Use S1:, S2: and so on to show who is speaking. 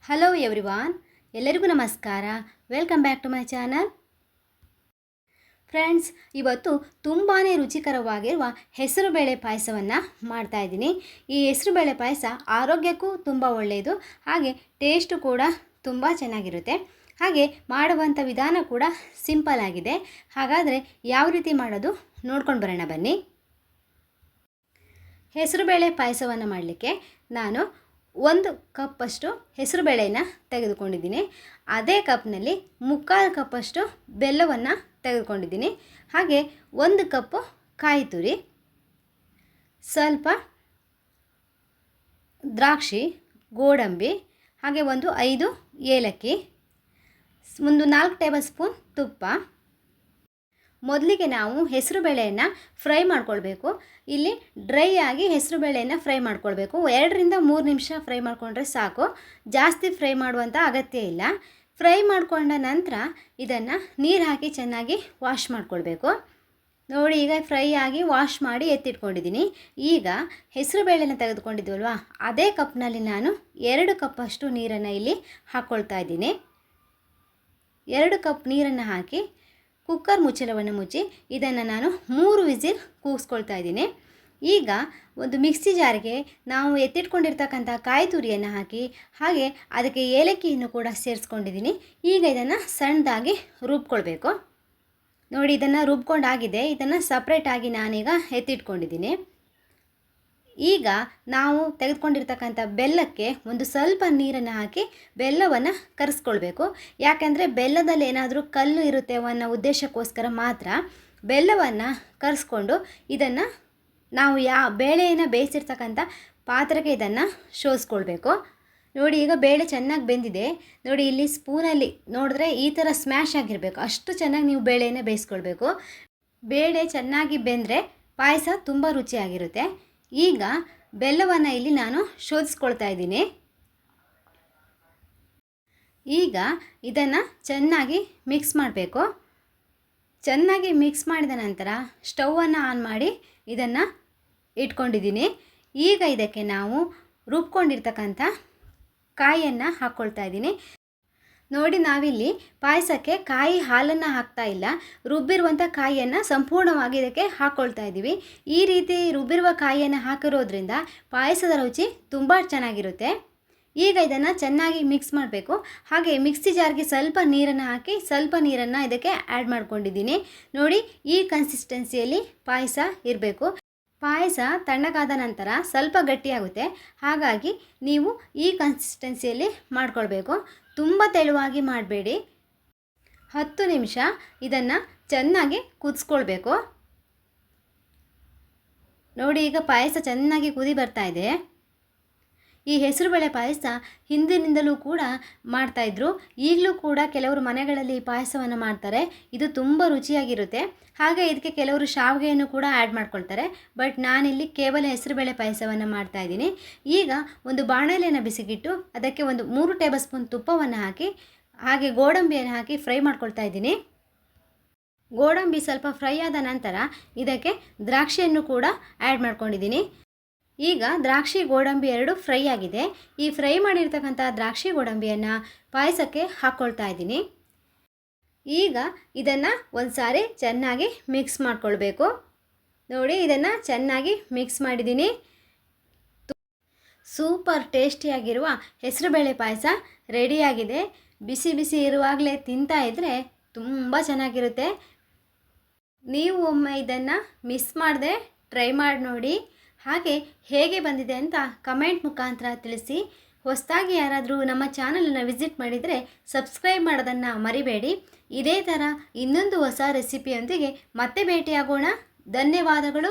S1: Hello everyone, ಎಲ್ಲರಿಗೂ ನಮಸ್ಕಾರ. Welcome back to my channel. Friends, ಇವತ್ತು ತುಂಬಾ ರುಚಿಕರವಾಗಿರುವ ಹೆಸರುಬೇಳೆ ಪಾಯಸವನ್ನು ಮಾಡ್ತಾಯಿದ್ದೀನಿ. ಈ ಹೆಸರುಬೇಳೆ ಪಾಯಸ ಆರೋಗ್ಯಕ್ಕೂ ತುಂಬ ಒಳ್ಳೆಯದು, ಹಾಗೆ ಟೇಸ್ಟು ಕೂಡ ತುಂಬ ಚೆನ್ನಾಗಿರುತ್ತೆ. ಹಾಗೆ ಮಾಡುವಂಥ ವಿಧಾನ ಕೂಡ ಸಿಂಪಲ್ ಆಗಿದೆ. ಹಾಗಾದರೆ ಯಾವ ರೀತಿ ಮಾಡೋದು ನೋಡ್ಕೊಂಡು ಬರೋಣ ಬನ್ನಿ. ಹೆಸರುಬೇಳೆ ಪಾಯಸವನ್ನು ಮಾಡಲಿಕ್ಕೆ ನಾನು 1 ಕಪ್ಪಷ್ಟು ಹೆಸರುಬೇಳೆಯನ್ನು ತೆಗೆದುಕೊಂಡಿದ್ದೀನಿ. ಅದೇ ಕಪ್ನಲ್ಲಿ 3/4 ಕಪ್ಪಷ್ಟು ಬೆಲ್ಲವನ್ನು ತೆಗೆದುಕೊಂಡಿದ್ದೀನಿ. ಹಾಗೆ 1 ಕಪ್ಪು ಕಾಯಿ ತುರಿ, ಸ್ವಲ್ಪ ದ್ರಾಕ್ಷಿ, ಗೋಡಂಬಿ, ಹಾಗೆ ಒಂದು 5 ಏಲಕ್ಕಿ, ಒಂದು 4 ಟೇಬಲ್ ಸ್ಪೂನ್ ತುಪ್ಪ. ಮೊದಲಿಗೆ ನಾವು ಹೆಸರುಬೇಳೆಯನ್ನು ಫ್ರೈ ಮಾಡ್ಕೊಳ್ಬೇಕು. ಇಲ್ಲಿ ಡ್ರೈ ಆಗಿ ಹೆಸರುಬೇಳೆಯನ್ನು ಫ್ರೈ ಮಾಡ್ಕೊಳ್ಬೇಕು. 2 ರಿಂದ 3 ನಿಮಿಷ ಫ್ರೈ ಮಾಡಿಕೊಂಡ್ರೆ ಸಾಕು, ಜಾಸ್ತಿ ಫ್ರೈ ಮಾಡುವಂಥ ಅಗತ್ಯ ಇಲ್ಲ. ಫ್ರೈ ಮಾಡಿಕೊಂಡ ನಂತರ ಇದನ್ನು ನೀರು ಹಾಕಿ ಚೆನ್ನಾಗಿ ವಾಶ್ ಮಾಡ್ಕೊಳ್ಬೇಕು. ನೋಡಿ, ಈಗ ಫ್ರೈ ಆಗಿ ವಾಶ್ ಮಾಡಿ ಎತ್ತಿಟ್ಕೊಂಡಿದ್ದೀನಿ. ಈಗ ಹೆಸರುಬೇಳೆನ ತೆಗೆದುಕೊಂಡಿದ್ವಲ್ವ, ಅದೇ ಕಪ್ನಲ್ಲಿ ನಾನು 2 ಕಪ್ಪಷ್ಟು ನೀರನ್ನು ಇಲ್ಲಿ ಹಾಕ್ಕೊಳ್ತಾ ಇದ್ದೀನಿ. 2 ಕಪ್ ನೀರನ್ನು ಹಾಕಿ ಕುಕ್ಕರ್ ಮುಚ್ಚಳವನ್ನು ಮುಚ್ಚಿ ಇದನ್ನು ನಾನು 3 ವಿಸಿಲ್ ಕೂಗಿಸ್ಕೊಳ್ತಾ ಇದ್ದೀನಿ. ಈಗ ಒಂದು ಮಿಕ್ಸಿ ಜಾರಿಗೆ ನಾವು ಎತ್ತಿಟ್ಕೊಂಡಿರ್ತಕ್ಕಂಥ ಕಾಯಿ ತುರಿಯನ್ನು ಹಾಕಿ, ಹಾಗೆ ಅದಕ್ಕೆ ಏಲಕ್ಕಿಯನ್ನು ಕೂಡ ಸೇರಿಸ್ಕೊಂಡಿದ್ದೀನಿ. ಈಗ ಇದನ್ನು ಸಣ್ಣದಾಗಿ ರುಬ್ಕೊಳ್ಬೇಕು. ನೋಡಿ, ಇದನ್ನು ರುಬ್ಕೊಂಡಾಗಿದೆ. ಇದನ್ನು ಸಪ್ರೇಟಾಗಿ ನಾನೀಗ ಎತ್ತಿಟ್ಕೊಂಡಿದ್ದೀನಿ. ಈಗ ನಾವು ತೆಗೆದುಕೊಂಡಿರ್ತಕ್ಕಂಥ ಬೆಲ್ಲಕ್ಕೆ ಒಂದು ಸ್ವಲ್ಪ ನೀರನ್ನು ಹಾಕಿ ಬೆಲ್ಲವನ್ನು ಕರೆಸ್ಕೊಳ್ಬೇಕು. ಯಾಕೆಂದರೆ ಬೆಲ್ಲದಲ್ಲಿ ಏನಾದರೂ ಕಲ್ಲು ಇರುತ್ತೆ ಅನ್ನೋ ಉದ್ದೇಶಕ್ಕೋಸ್ಕರ ಮಾತ್ರ ಬೆಲ್ಲವನ್ನು ಕರೆಸ್ಕೊಂಡು ಇದನ್ನು ನಾವು ಬೇಳೆಯನ್ನು ಬೇಯಿಸಿರ್ತಕ್ಕಂಥ ಪಾತ್ರೆಗೆ ಇದನ್ನು ಶೋಧಿಸ್ಕೊಳ್ಬೇಕು. ನೋಡಿ, ಈಗ ಬೇಳೆ ಚೆನ್ನಾಗಿ ಬೆಂದಿದೆ. ನೋಡಿ, ಇಲ್ಲಿ ಸ್ಪೂನಲ್ಲಿ ನೋಡಿದ್ರೆ ಈ ಥರ ಸ್ಮ್ಯಾಶ್ ಆಗಿರಬೇಕು, ಅಷ್ಟು ಚೆನ್ನಾಗಿ ನೀವು ಬೇಳೆಯನ್ನು ಬೇಯಿಸ್ಕೊಳ್ಬೇಕು. ಬೇಳೆ ಚೆನ್ನಾಗಿ ಬೆಂದರೆ ಪಾಯಸ ತುಂಬ ರುಚಿಯಾಗಿರುತ್ತೆ. ಈಗ ಬೆಲ್ಲವನ್ನು ಇಲ್ಲಿ ನಾನು ಶೋಧಿಸ್ಕೊಳ್ತಾ ಇದ್ದೀನಿ. ಈಗ ಇದನ್ನು ಚೆನ್ನಾಗಿ ಮಿಕ್ಸ್ ಮಾಡಬೇಕು. ಚೆನ್ನಾಗಿ ಮಿಕ್ಸ್ ಮಾಡಿದ ನಂತರ ಸ್ಟವನ್ನು ಆನ್ ಮಾಡಿ ಇದನ್ನು ಇಟ್ಕೊಂಡಿದ್ದೀನಿ. ಈಗ ಇದಕ್ಕೆ ನಾವು ರುಬ್ಕೊಂಡಿರ್ತಕ್ಕಂಥ ಕಾಯಿಯನ್ನು ಹಾಕ್ಕೊಳ್ತಾ ಇದ್ದೀನಿ. ನೋಡಿ, ನಾವಿಲ್ಲಿ ಪಾಯಸಕ್ಕೆ ಕಾಯಿ ಹಾಲನ್ನು ಹಾಕ್ತಾ ಇಲ್ಲ, ರುಬ್ಬಿರುವಂಥ ಕಾಯಿಯನ್ನು ಸಂಪೂರ್ಣವಾಗಿ ಇದಕ್ಕೆ ಹಾಕ್ಕೊಳ್ತಾ ಇದ್ದೀವಿ. ಈ ರೀತಿ ರುಬ್ಬಿರುವ ಕಾಯಿಯನ್ನು ಹಾಕಿರೋದ್ರಿಂದ ಪಾಯಸದ ರುಚಿ ತುಂಬ ಚೆನ್ನಾಗಿರುತ್ತೆ. ಈಗ ಇದನ್ನು ಚೆನ್ನಾಗಿ ಮಿಕ್ಸ್ ಮಾಡಬೇಕು. ಹಾಗೆ ಮಿಕ್ಸಿ ಜಾರ್ಗೆ ಸ್ವಲ್ಪ ನೀರನ್ನು ಹಾಕಿ ಸ್ವಲ್ಪ ನೀರನ್ನು ಇದಕ್ಕೆ ಆ್ಯಡ್ ಮಾಡ್ಕೊಂಡಿದ್ದೀನಿ. ನೋಡಿ, ಈ ಕನ್ಸಿಸ್ಟೆನ್ಸಿಯಲ್ಲಿ ಪಾಯಸ ಇರಬೇಕು. ಪಾಯಸ ತಣ್ಣಗಾದ ನಂತರ ಸ್ವಲ್ಪ ಗಟ್ಟಿಯಾಗುತ್ತೆ, ಹಾಗಾಗಿ ನೀವು ಈ ಕನ್ಸಿಸ್ಟೆನ್ಸಿಯಲ್ಲಿ ಮಾಡ್ಕೊಳ್ಬೇಕು. ತುಂಬ ತೆಳುವಾಗಿ ಮಾಡಬೇಡಿ. 10 ನಿಮಿಷ ಇದನ್ನು ಚೆನ್ನಾಗಿ ಕುದಿಸ್ಕೊಳ್ಬೇಕು. ನೋಡಿ, ಈಗ ಪಾಯಸ ಚೆನ್ನಾಗಿ ಕುದಿ ಬರ್ತಾ ಇದೆ. ಈ ಹೆಸರುಬೇಳೆ ಪಾಯಸ ಹಿಂದಿನಿಂದಲೂ ಕೂಡ ಮಾಡ್ತಾಯಿದ್ರು, ಈಗಲೂ ಕೂಡ ಕೆಲವರು ಮನೆಗಳಲ್ಲಿ ಈ ಪಾಯಸವನ್ನು ಮಾಡ್ತಾರೆ. ಇದು ತುಂಬ ರುಚಿಯಾಗಿರುತ್ತೆ. ಹಾಗೆ ಇದಕ್ಕೆ ಕೆಲವರು ಶಾವಿಗೆಯನ್ನು ಕೂಡ ಆ್ಯಡ್ ಮಾಡ್ಕೊಳ್ತಾರೆ. ಬಟ್ ನಾನಿಲ್ಲಿ ಕೇವಲ ಹೆಸರುಬೇಳೆ ಪಾಯಸವನ್ನು ಮಾಡ್ತಾಯಿದ್ದೀನಿ. ಈಗ ಒಂದು ಬಾಣಲೆಯನ್ನು ಬಿಸಿಗಿಟ್ಟು ಅದಕ್ಕೆ ಒಂದು 3 ಟೇಬಲ್ ಸ್ಪೂನ್ ತುಪ್ಪವನ್ನು ಹಾಕಿ, ಹಾಗೆ ಗೋಡಂಬಿಯನ್ನು ಹಾಕಿ ಫ್ರೈ ಮಾಡ್ಕೊಳ್ತಾ ಇದ್ದೀನಿ. ಗೋಡಂಬಿ ಸ್ವಲ್ಪ ಫ್ರೈ ಆದ ನಂತರ ಇದಕ್ಕೆ ದ್ರಾಕ್ಷಿಯನ್ನು ಕೂಡ ಆ್ಯಡ್ ಮಾಡ್ಕೊಂಡಿದ್ದೀನಿ. ಈಗ ದ್ರಾಕ್ಷಿ ಗೋಡಂಬಿ 2 ಫ್ರೈ ಆಗಿದೆ. ಈ ಫ್ರೈ ಮಾಡಿರ್ತಕ್ಕಂಥ ದ್ರಾಕ್ಷಿ ಗೋಡಂಬಿಯನ್ನು ಪಾಯಸಕ್ಕೆ ಹಾಕ್ಕೊಳ್ತಾ ಇದ್ದೀನಿ. ಈಗ ಇದನ್ನು ಒಂದು ಸಾರಿ ಚೆನ್ನಾಗಿ ಮಿಕ್ಸ್ ಮಾಡ್ಕೊಳ್ಬೇಕು. ನೋಡಿ, ಇದನ್ನು ಚೆನ್ನಾಗಿ ಮಿಕ್ಸ್ ಮಾಡಿದ್ದೀನಿ. ಸೂಪರ್ ಟೇಸ್ಟಿಯಾಗಿರುವ ಹೆಸರುಬೇಳೆ ಪಾಯಸ ರೆಡಿಯಾಗಿದೆ. ಬಿಸಿ ಬಿಸಿ ಇರುವಾಗಲೇ ತಿಂತಾ ಇದ್ದರೆ ತುಂಬ ಚೆನ್ನಾಗಿರುತ್ತೆ. ನೀವು ಒಮ್ಮೆ ಇದನ್ನು ಮಿಸ್ ಮಾಡದೆ ಟ್ರೈ ಮಾಡಿ ನೋಡಿ. ಹಾಗೆ ಹೇಗೆ ಬಂದಿದೆ ಅಂತ ಕಮೆಂಟ್ ಮುಖಾಂತರ ತಿಳಿಸಿ. ಹೊಸದಾಗಿ ಯಾರಾದರೂ ನಮ್ಮ ಚಾನಲನ್ನು ವಿಸಿಟ್ ಮಾಡಿದರೆ ಸಬ್ಸ್ಕ್ರೈಬ್ ಮಾಡೋದನ್ನು ಮರಿಬೇಡಿ. ಇದೇ ಥರ ಇನ್ನೊಂದು ಹೊಸ ರೆಸಿಪಿಯೊಂದಿಗೆ ಮತ್ತೆ ಭೇಟಿಯಾಗೋಣ. ಧನ್ಯವಾದಗಳು.